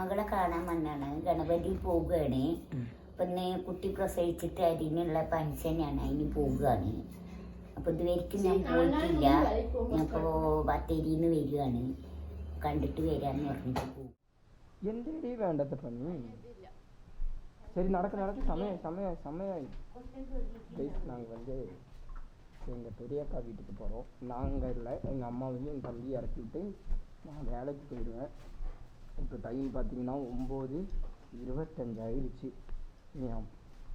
മകളെ കാണാൻ വന്നാണ്. ഗണപതി പോവുകയാണ്. പിന്നെ കുട്ടി പ്രസവിച്ചിട്ട് അതിനുള്ള പെൻഷനാണ്, അതിന് പോവുകയാണ്. അപ്പോൾ ഇതുവരെയ്ക്കും ഞാൻ പോയിട്ടില്ല. ഞാനിപ്പോൾ ബത്തേരിയിൽ നിന്ന് വരികയാണ്. കണ്ടിട്ട് വരാമെന്ന് പറഞ്ഞിട്ട് പോകും. എന്തേടി വേണ്ടത് പണി? சரி நடக்க சமயம் நாங்கள் வந்து எங்கள் பெரியக்கா வீட்டுக்கு போகிறோம். நாங்கள் இல்லை, எங்கள் அம்மாவையும் என் தம்பி இறக்கிட்டு நான் வேலைக்கு போயிடுவேன். இப்போ டைம் பார்த்தீங்கன்னா 9:25 ஆயிடுச்சு.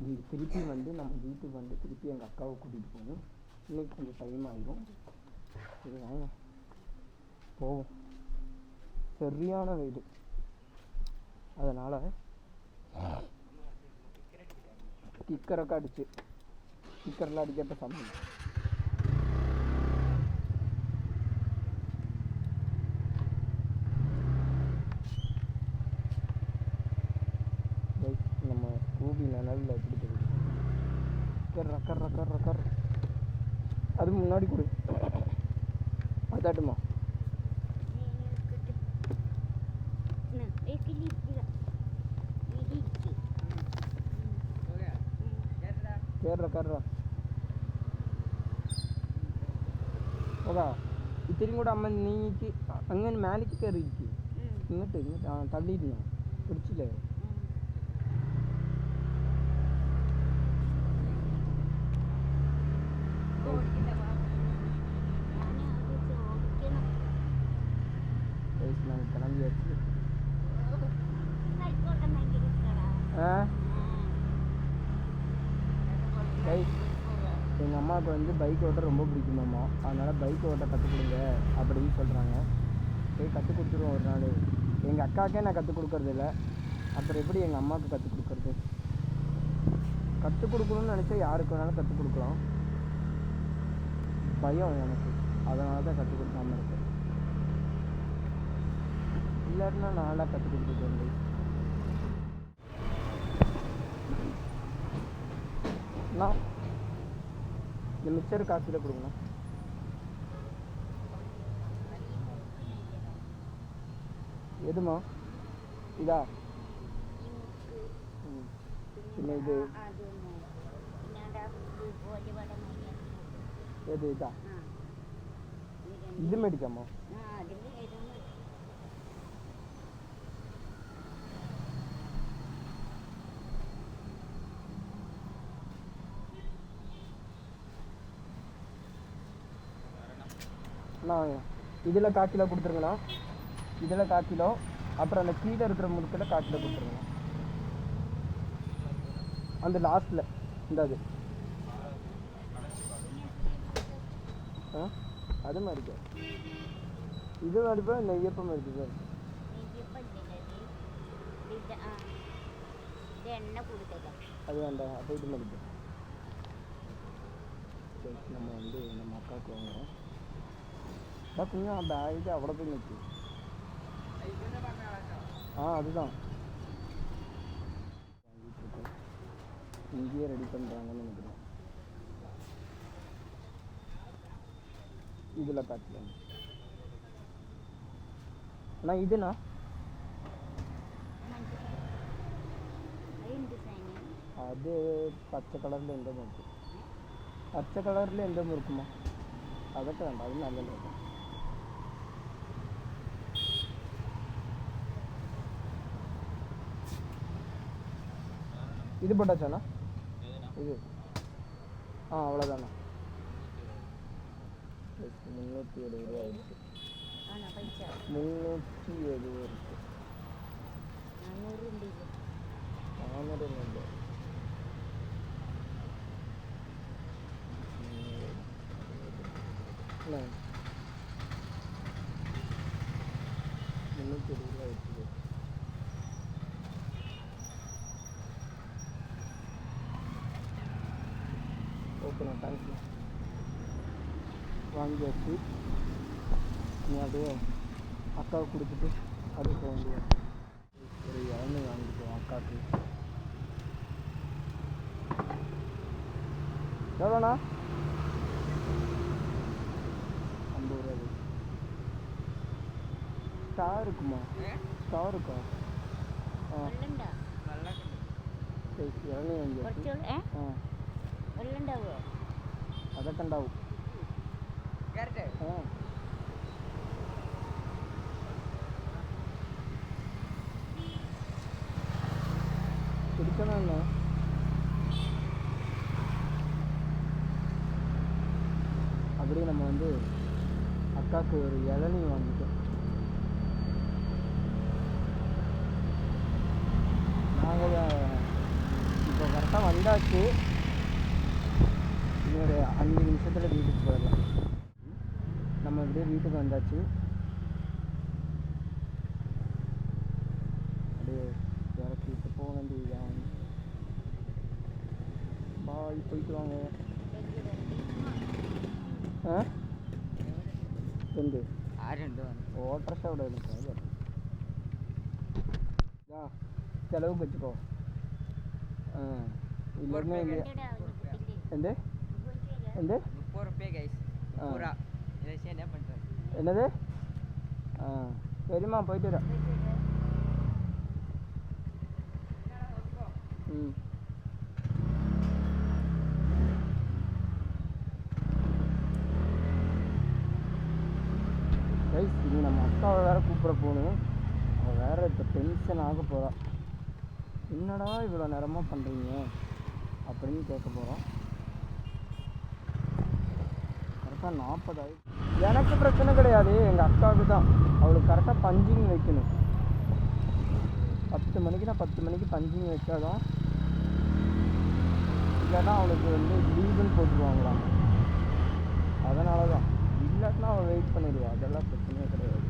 இங்கே திருப்பி வந்து நம்ம வீட்டுக்கு வந்து திருப்பி எங்கள் அக்காவை கூட்டிகிட்டு போகணும். இன்னைக்கு கொஞ்சம் டைம் ஆகிடும். சரி வாங்க போவோம். சரியான வீடு, அதனால் கிக்கரொക്കെ அடிச்சு கிக்கரெலாம் அடிக்கிறப்ப சமையல் நம்ம ஸ்கூபி நிழலில் எப்படி தெரியுது. கர்ற அது முன்னாடி கொடு, அதாட்டுமா. கர்ற ഓതാ ഇത്തിരി കൂടെ അമ്മ നീക്കി അങ്ങനെ മേലേക്ക് കയറിയിരിക്കും. ഇങ്ങോട്ട് തള്ളിയിരുന്നോ? പിടിച്ചില്ലേ? எங்கள் அம்மாவுக்கு வந்து பைக் ஓட்ட ரொம்ப பிடிக்குமாம்மா, அதனால் பைக் ஓட்ட கற்றுக் கொடுங்க அப்படின்னு சொல்கிறாங்க. போய் கற்றுக் கொடுத்துருவோம் ஒரு நாள். எங்கள் அக்காவுக்கே நான் கற்றுக் கொடுக்கறது இல்லை, அப்புறம் எப்படி எங்கள் அம்மாவுக்கு கற்றுக் கொடுக்கறது? கற்றுக் கொடுக்கணும்னு நினச்சா யாருக்கு வேணாலும் கற்றுக் கொடுக்கலாம். பயம் எனக்கு, அதனால தான் கற்றுக் கொடுக்காமல் இருக்கேன். இல்லைன்னா நான்லாம் கற்றுக் கொடுத்துட்டு நான் இந்த மிக்சர் காசில் கொடுங்கண்ணா. எதுமா இதா? പിന്നെ ഇത് ഏത് ഇതാ? ഇത് മേടിക്കാമോ? நான் இதில் 1/4 கிலோ கொடுத்துருங்கண்ணா. இதில் 1/4 கிலோ, அப்புறம் அந்த கீழே இருக்கிற முறுக்கில் 1/4 கிலோ கொடுத்துருங்கண்ணா. அந்த லாஸ்ட்டில் இந்த அது மாதிரி இது மாதிரிப்பா நெய்யப்பம் இருக்குது சார். அது வேண்டாம், அப்போ இது மாதிரி நம்ம வந்து நம்ம அக்காவுக்கு வாங்குகிறோம். கொஞ்சம் பேக் அவ்வளோ போய் நிற்கும். அதுதான் வாங்கிட்டுருக்கோம். இங்கேயே ரெடி பண்ணுறாங்கன்னு நினைக்கிறேன். இதில் பார்த்துக்கலாம். அண்ணா இதுண்ணா அது பச்சை கலரில் எந்த முறுக்கு? பச்சை கலரில் எந்த முறுக்குமா? அതൊക്കെ வேண்டாம், அது நல்ல இருக்கும். இது போட்டாச்சாண்ணா? இது அவ்வளோதாண்ணா. 370 ரூபா ஆயிடுச்சு. 370 இருக்குது. 400 இல்லை. இல்லை 370 ரூபா ஆயிடுச்சு. ஓகேண்ணா, தேங்க்ஸ்ண்ணா. வாங்கியாச்சு. நீ அப்படியே அக்காவுக்கு கொடுத்துட்டு அதுக்கு போக வேண்டியது. ஒரு இளநீ வாங்கிட்டோம் அக்காவுக்கு. எவ்வளோண்ணா? 50 ரூபா. ஸ்டார் இருக்குமா? ஸ்டார் இருக்கா? ഇളനീ വാങ്ങിയാച്ചു. അതൊക്കെ ഉണ്ടാവും. കുടിക്കണമെന്നോ? அப்படியே நம்ம வந்து அக்காவுக்கு ஒரு இளநீ வாங்கிட்டோம். நாங்கள் இப்போ கரெக்டாக வந்தாச்சு. இன்னொரு 5 நிமிஷத்தில் வீட்டுக்கு போயிடலாம். நம்ம இப்படியே வீட்டுக்கு வந்தாச்சு. அப்படியே இறக்கிட்டு போக வேண்டியதுதான். பாய், போயிட்டு வாங்க. എന്ത് ഓട്ടർഷ അവിടെ ചിലവ് വെച്ചിട്ടോ? ഇല്ലെന്ന് എന്ത് എന്ത് എന്നത്? ശരിമാ, പോയിട്ട് വരാം. இனி நம்ம அக்காவை வேறு கூப்பிட போகணும். அவள் வேறு இப்போ டென்ஷன் ஆக போகிறா. என்னடா இவ்வளோ நேரமாக பண்ணுறீங்க அப்படின்னு கேட்க போகிறோம். கரெக்டாக 40 ஆகி. எனக்கு பிரச்சனை கிடையாது, எங்கள் அக்காவுக்கு தான். அவளுக்கு கரெக்டாக பஞ்சிங் வைக்கணும். 10 மணிக்குனா 10 மணிக்கு பஞ்சிங் வச்சாதான், இல்லைன்னா அவளுக்கு வந்து லீவுன்னு போட்டுருவாங்களாம். அதனால தான். இல்லாட்டினா அவள் வெயிட் பண்ணிடுவா. அதெல்லாம் பிரச்சனையே கிடையாது.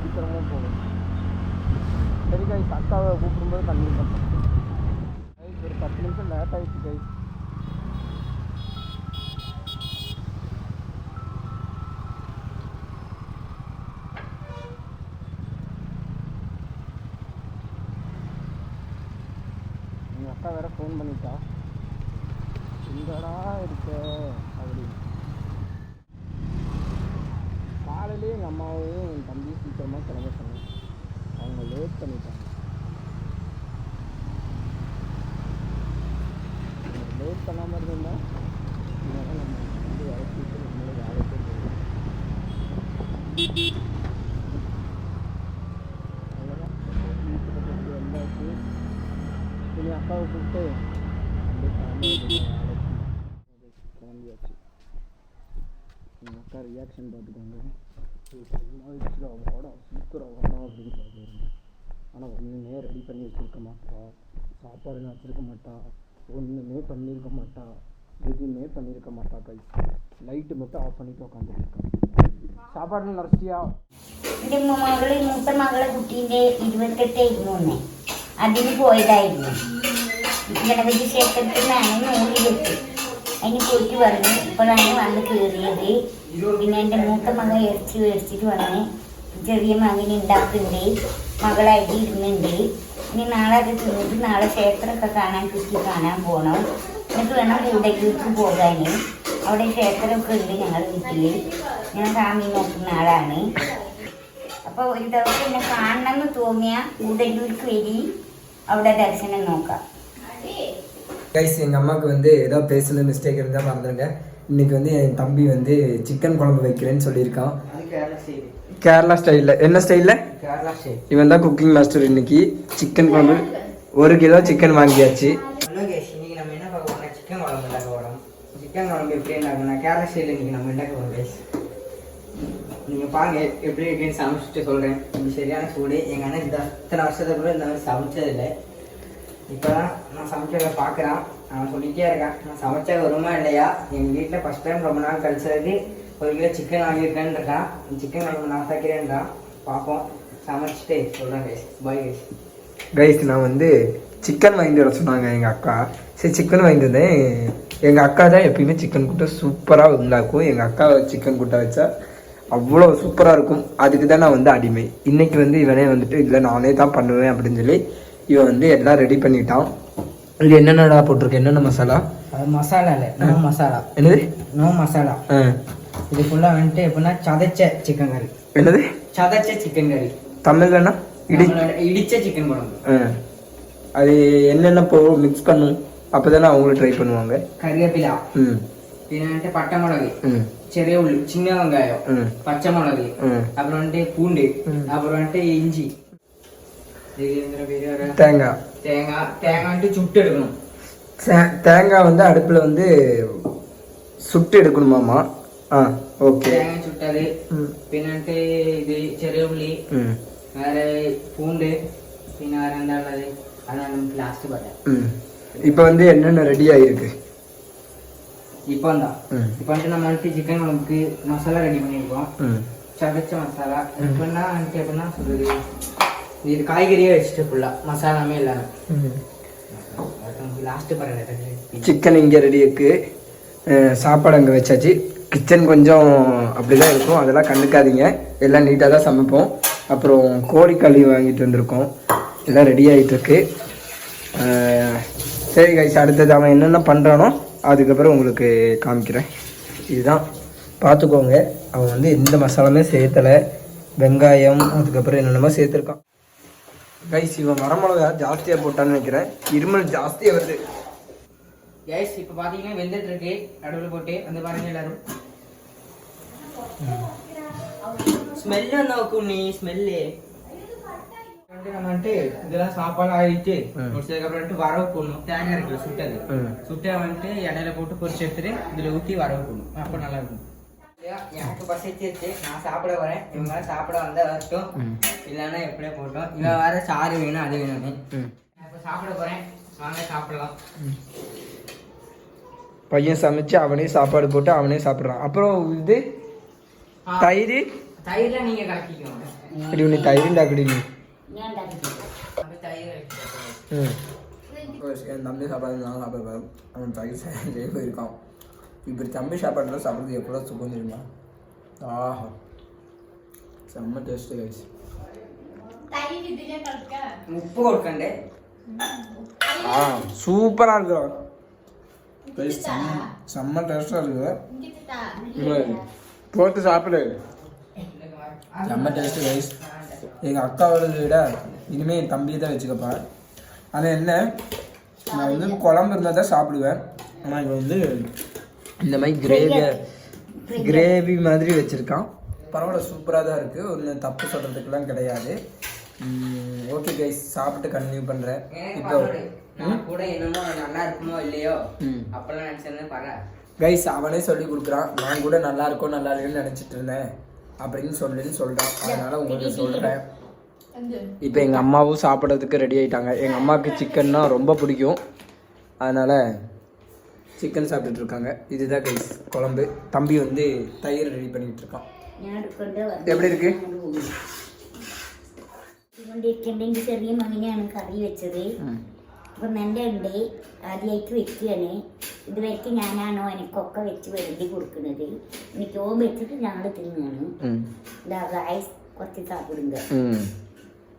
சீக்கிரமாக போகும். சரி கைஸ், அக்காவை கூப்பிடும்போது பண்ணியிருக்கேன். கைஸ் ஒரு 10 நிமிஷம் லேட் ஆகிடுச்சு கைஸ். எங்கள் அக்கா வேறு ஃபோன் பண்ணிட்டா, எங்கடா இருக்க அப்படின்னு. காலையிலேயே எங்கள் அம்மாவையும் என் தம்பியும் சீக்கிரமாக கிளம்ப சொன்னேன். அவங்க லேட் பண்ணிட்டாங்க. லேட் பண்ணாமல் இருந்தால் இதனால் நம்ம வந்து இறக்கிட்டு நம்மளே வேலைக்கு போயிடுவோம். அவ்வளோதான். வீட்டில் போட்டு வந்தாச்சு. இனி அக்காவை கூப்பிட்டு அப்படியே கிளம்பியாச்சு. எங்கள் அக்கா ரியாக்ஷன் பார்த்துக்கோங்க. வாடா சூப்பராக வாடா அப்படின்னு பார்த்துருந்தேன். ஆனால் ஒன்றுமே ரெடி பண்ணி வச்சுருக்க மாட்டா. சாப்பாடுலாம் வச்சுருக்க மாட்டா. ஒன்றுமே பண்ணியிருக்க மாட்டா. எதுவுமே பண்ணியிருக்க மாட்டா. கை லைட்டு மட்டும் ஆஃப் பண்ணிட்டு உட்காந்துருக்கேன். சாப்பாடு நிறச்சியா? എൻ്റെ മകള് മൂത്ത മകളെ കുട്ടീൻ്റെ 28 അതിന് പോയതായിരുന്നു. ഗണപതി ക്ഷേത്രത്തിൽ നിന്നാണ് 100 വെച്ച്. അതിന് പോയിട്ട് വന്നു. ഇപ്പോഴാണ് വന്ന് കയറിയത്. പിന്നെ എൻ്റെ മൂത്ത മകൻ ഇറച്ചി മേടിച്ചിട്ട് വന്ന് ചെറിയ മകന് ഉണ്ടാക്കുന്നുണ്ട്. മകളായിട്ട് ഇരുന്നുണ്ട്. ഇനി നാളെ അത് തിന്നിട്ട് നാളെ ക്ഷേത്രമൊക്കെ കാണാൻ പോകണം. എന്നിട്ട് വേണം കൂടേക്ക് പോകാൻ. അവിടെ ക്ഷേത്രമൊക്കെ ഉണ്ട് ഞങ്ങളുടെ വീട്ടിൽ. ഞാൻ സ്വാമി നോക്കുന്ന ആളാണ്. അപ്പോൾ ഒരു ദിവസം എന്നെ കാണണമെന്ന് തോന്നിയാൽ കൂടല്ലൂർക്ക് വരി, അവിടെ ദർശനം നോക്കാം. கைஸ், எங்கள் அம்மாவுக்கு வந்து ஏதோ பேசுன மிஸ்டேக் இருந்தால் மறந்துடுங்க. இன்றைக்கி வந்து என் தம்பி வந்து சிக்கன் குழம்பு வைக்கிறேன்னு சொல்லியிருக்கான். கேரளா ஸ்டைலில். என்ன ஸ்டைலில்? கேரளா ஸ்டைல். இவன் தான் குக்கிங் மாஸ்டர். இன்னைக்கு சிக்கன் குழம்பு 1 கிலோ சிக்கன் வாங்கியாச்சு. இன்னைக்கு நம்ம என்ன பார்க்க போறோம்னா சிக்கன் குழம்பு உண்டாக்க போகிறோம். சிக்கன் குழம்பு எப்படி இருந்தாங்கன்னா கேரளா ஸ்டைலில் இன்னைக்கு நம்ம உண்டாக்க போகிறோம் கைஸ். நீங்கள் பாருங்க எப்படி இருக்குன்னு சமைச்சிட்டு சொல்கிறேன். இது சரியான சூடு. எங்கள் அண்ணன் இத்தனை வருஷத்துக்கு கூட இந்த மாதிரி சமைச்சதில்லை. இப்போ தான் நான் சமைக்கிறத பார்க்குறான். அவன் சொல்லிகிட்டே இருக்கான், நான் சமைச்சா வருமா இல்லையா. எங்கள் வீட்டில் ஃபஸ்ட் டைம் ரொம்ப நாள் கழிச்சது 1 கிலோ சிக்கன் வாங்கியிருக்கேன்னு இருக்கான். சிக்கன் வாங்கி நான் சேர்க்கிறேன்றான். பார்ப்போம், சமைச்சிட்டு சொல்கிறேன் கைஸ். Bye guys. கைஸ், நான் வந்து சிக்கன் வாங்கிட்டு வர சொன்னாங்க எங்கள் அக்கா. சரி சிக்கன் வாங்கிட்டு வந்தேன். எங்கள் அக்கா தான் எப்பயுமே சிக்கன் கூட்டை சூப்பராக உண்டாக்கும். எங்கள் அக்கா சிக்கன் கூட்டை வச்சா அவ்வளோ சூப்பராக இருக்கும். அதுக்கு தான் நான் வந்து அடிமை. இன்றைக்கி வந்து இவனே வந்துட்டு இல்லை நானே தான் பண்ணுவேன் அப்படின்னு சொல்லி இவன் வந்து எல்லாம் ரெடி பண்ணிட்டான். இது என்னென்னடா போட்டிருக்கு? என்னென்ன மசாலா? அது மசாலா இல்லை, நோ மசாலா. என்னது நோ மசாலா? இது ஃபுல்லாக வந்துட்டு எப்படின்னா சதைச்ச சிக்கன் கறி. என்னது சதைச்ச சிக்கன் கறி? தமிழ்லன்னா இடிச்ச சிக்கன் குழம்பு. அது என்னென்ன மிக்ஸ் பண்ணும் அப்போதானே அவங்களும் ட்ரை பண்ணுவாங்க. கறிவேப்பிலா, ம் பின்ன வந்துட்டு பட்டை மிளகு, ம் ചെറിയ ഉള്ളി, சின்ன வெங்காயம், ம் பச்சைமிளகு, ம் அப்புறம் வந்துட்டு பூண்டு, ம். அப்புறம் வந்துட்டு இஞ்சி, தேங்காய் தேங்காய் வந்துட்டு சுட்டு எடுக்கணும். தேங்காய் வந்து அடுப்பில் வந்து சுட்டு எடுக்கணுமாம்மா? ஆ ஓகே. தேங்காய் சுட்டது, ம் പിന്നെ வந்துட்டு இது ചെറിയ ഉള്ളി, ம் வேற பூண்டு, പിന്നെ வேற എന്താ ഉള്ളത് அதான் நமக்கு லாஸ்ட் பார்த்தேன். ம் இப்போ வந்து என்னென்ன ரெடி ஆகிருக்கு? இப்போ தான் ம் இப்போ வந்துட்டு நம்ம வந்துட்டு சிக்கன் குழம்புக்கு மசாலா ரெடி பண்ணியிருக்கோம். ம் சமைச்ச மசாலா எப்படின்னா வந்துட்டு எப்படின்னா சொல்றது, இது காய்கறியே வச்சுட்டு ஃபுல்லாக மசாலாமே இல்லாமல் ம் லாஸ்ட்டு பாருங்க. சிக்கன் இங்கே ரெடி இருக்கு, சாப்பாடு அங்கே வச்சாச்சு. கிச்சன் கொஞ்சம் அப்படி தான் இருக்கும், அதெல்லாம் கண்டுக்காதீங்க, எல்லாம் நீட்டாக தான் சமைப்போம். அப்புறம் கோழி கழுவி வாங்கிட்டு வந்திருக்கோம், எல்லாம் ரெடி ஆகிட்டு இருக்கு. சரி கைஸ், அடுத்தது அவன் என்னென்ன பண்ணுறானோ அதுக்கப்புறம் உங்களுக்கு காமிக்கிறேன். இதுதான் பார்த்துக்கோங்க, அவன் வந்து எந்த மசாலாமே சேர்த்தலை, வெங்காயம் அதுக்கப்புறம் என்னென்னமோ சேர்த்துருக்கான். கைஸ் இவன் வரமிளகா ஜாஸ்தியாக போட்டான்னு நினைக்கிறேன், இருமல் ஜாஸ்தியாக வருது. கேஸ் இப்போ பார்த்தீங்கன்னா வெந்துட்டு இருக்கு, நடுவில் போட்டு வந்து பாருங்க எல்லாரும். ஸ்மெல்லு நோக்கும் நீ ஸ்மெல்லு நம்ம வந்துட்டு இதெல்லாம் சாப்பாடு ஆகிட்டு முடிச்சதுக்கப்புறம் வந்துட்டு வரவு போடணும். தேங்காய் இருக்குல்ல சுட்டது, சுட்டை வந்துட்டு இடையில போட்டு பொரிச்சு எடுத்துட்டு இதில் ஊற்றி வரவு போடணும், அப்போ நல்லா இருக்கும். எனக்கு பசிச்சிருச்சு, நான் சாப்பிட வரேன், இவங்க சாப்பிட வந்தால் வரட்டும், இல்லைன்னா எப்படியே போட்டோம். இவன் வேற சாறு வேணும் அது வேணும்னு. இப்போ சாப்பிட போகிறேன், வாங்க சாப்பிடலாம். பையன் சமைச்சு அவனே சாப்பாடு போட்டு அவனே சாப்பிட்றான். அப்புறம் இது தயிர், தயிர்லாம் நீங்கள் கலக்கிக்கோங்க. இப்படி ஒன்று தயிர் டாக்கடி நீ தயிர் என் தம்பி சாப்பாடு நான் சாப்பிடுவேன், அவன் தயிர் செய்ய போயிருக்கான். இப்படி தம்பி சாப்பாடுலாம் சாப்பிட்றது எவ்வளோ சுகம் தெரியுமா? ஆஹா செம்ம டேஸ்ட்டு கைஸ். உப்பு கொடுக்கண்டே சூப்பராக இருக்கும் கைஸ், செம்ம டேஸ்ட்டாக இருக்குது, போட்டு சாப்பிடு. செம்ம டேஸ்ட்டு கைஸ். எங்கள் அக்காவோட விட இனிமேல் என் தம்பியை தான் வச்சுக்கப்பேன். ஆனால் என்ன, நான் வந்து குழம்பு இருந்தால் தான் சாப்பிடுவேன், ஆனால் இவன் வந்து இந்த மாதிரி கிரேவி மாதிரி வச்சுருக்கான். பரவாயில்ல, சூப்பராக தான் இருக்குது, ஒன்று தப்பு சொல்கிறதுக்கெல்லாம் கிடையாது. ஓகே கைஸ், சாப்பிட்டு கண்டினியூ பண்ணுறேன். இப்போ கூட என்னமோ நல்லா இருக்குமோ இல்லையோ அப்பெல்லாம் நினச்சேன்னு பாரு கைஸ், அவனே சொல்லி கொடுக்குறான், நான் கூட நல்லா இருக்கும் நல்லா இருக்குன்னு நினச்சிட்டு இருந்தேன் அப்படின்னு சொல்கிறான். அதனால் உங்களுக்கு சொல்கிறேன். இப்போ எங்கள் அம்மாவும் சாப்பிட்றதுக்கு ரெடி ஆகிட்டாங்க. எங்கள் அம்மாவுக்கு சிக்கன்னா ரொம்ப பிடிக்கும், அதனால் சிக்கன் சாப்பிட்டுட்டு இருக்காங்க. இதுதான் கைஸ் குழம்பு. தம்பி வந்து தயிர் ரெடி பண்ணிட்டு இருக்கான். எப்படி இருக்கு? ചെറിയ മകനെയാണ് കറി വെച്ചത്. അപ്പം എൻ്റെ ഉണ്ട് ആദ്യമായിട്ട് വെക്കുകയാണ്. ഇതുവരെയ്ക്ക് ഞാനാണോ എനിക്കൊക്കെ വെച്ച് വെറുതെ കൊടുക്കുന്നത്. എനിക്ക് ഓം വെച്ചിട്ട് ഞങ്ങൾ തിന്നാണ്. കുറച്ച് സാപ്പിടുക.